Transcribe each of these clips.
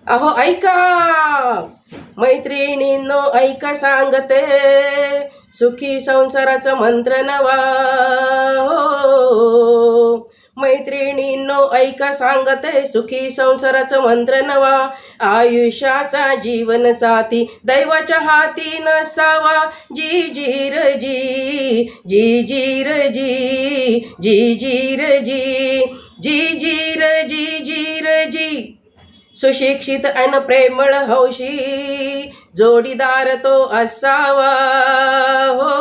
अहो ऐका मैत्रिणींनो, ऐका सांगते सुखी संसाराचा मंत्र नवा। हो मैत्रिणींनो, ऐका सांगते सुखी संसाराचा मंत्र नवा। आयुष्याचा जीवन साथी दैवाच्या हाती नसावा। जी जी र जी, जी जी र जी, जी जी र जी, जी जी र जी, जी र जी। सुशिक्षित अन प्रेमळ हौशी जोडीदार तो असावा। हो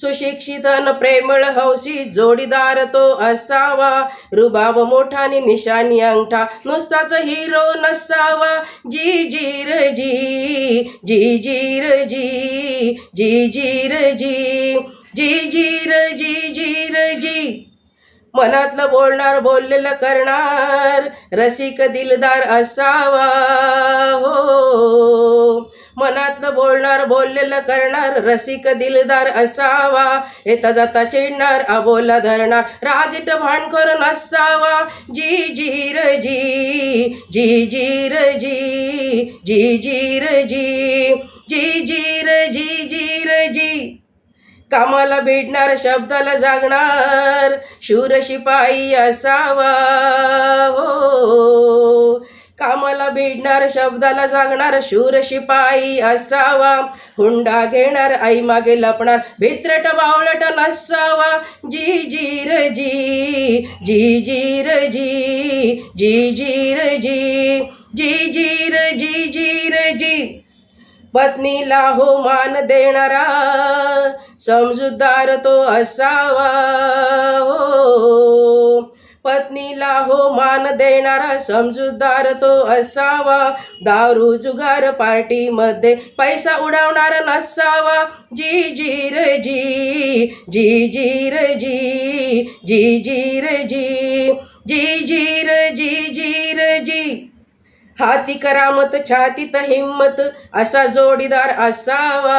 सुशिक्षित अन प्रेमळ हौशी जोडीदार तो असावा। रुबाब मोठानी निशाणी अंगठा नुसताच हिरो नसावा। जी जी र जी, जी जी र जी, जी जी र जी, जी जी र जी, जी र जी। मनातलं बोलणार बोललेलं करणार रसिक दिलदार असावा। हो मनातलं बोलणार बोललेलं करणार रसिक दिलदार असावा। येता जाता चिडणार अबोला धरणार रागीट भांडखोर नसावा। जी जी र जी, जी जी र जी, जी जी र जी, जी जी र जी, जी र जी। कामाला भिडणार शब्दाला जागणार शूर शिपाई असावा। हो कामाला भिडणार शब्दाला जागणार शूर शिपाई असावा। हुंडा घेणार आई मागे लपणार भित्रट बावळट नसावा। जी जी र जी, जी जी र जी, जी जी र जी, जी जी र जी, जी र जी। पत्नीला हो मान देणारा समजूतदार तो असावा। हो पत्नीला हो मान देणारा समजूतदार तो असावा। दारू जुगार पार्टी मध्ये पैसा उडवणारा नसावा। जी जी र जी, जी जी र जी, जी जी र जी, जी जी र जी, जी र जी। हाती करामत छातीत हिम्मत असा जोडीदार असावा।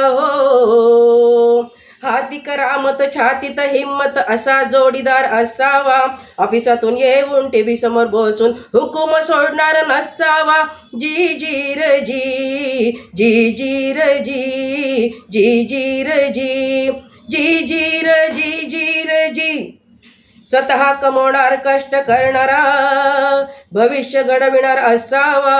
हो हाती करामत छातीत हिम्मत असा जोडीदार असावा। ऑफिसातून येऊन टीव्ही समोर बसून हुकूम सोडणार नसावा। जी जी र जी, जी जी र जी, जी जी र जी, जी जी र जी, जी र जी। स्वतः कमवणार कष्ट करणारा भविष्य घडविणार असावा।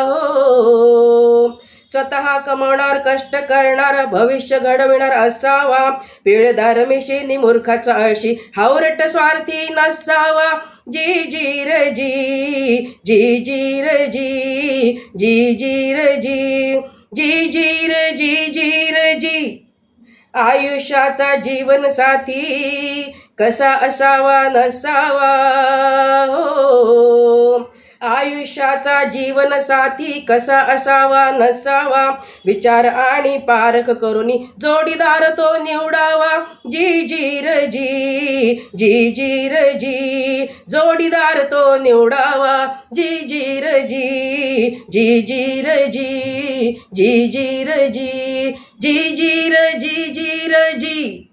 हो स्वतः कमवणार कष्ट करणारा भविष्य घडविणार असावा। पिळदार मिशीनी मूर्खाचा अशी हावरट स्वार्थी नसावा। जी जी र जी, जी जी र जी, जी जी र जी, जी जी र जी, जी र जी। आयुष्याचा जीवन साथी कसा असावा नसावा। हो आयुष्याचा जीवन साथी कसा असावा नसावा। विचार आणि पारख करून जोडीदार तो निवडावा। जी जी र जी, जी जी र जी, जोडीदार तो निवडावा। जी जी र जी, जी जी र जी, जी जी र जी, जी जी र जी, जी र जी।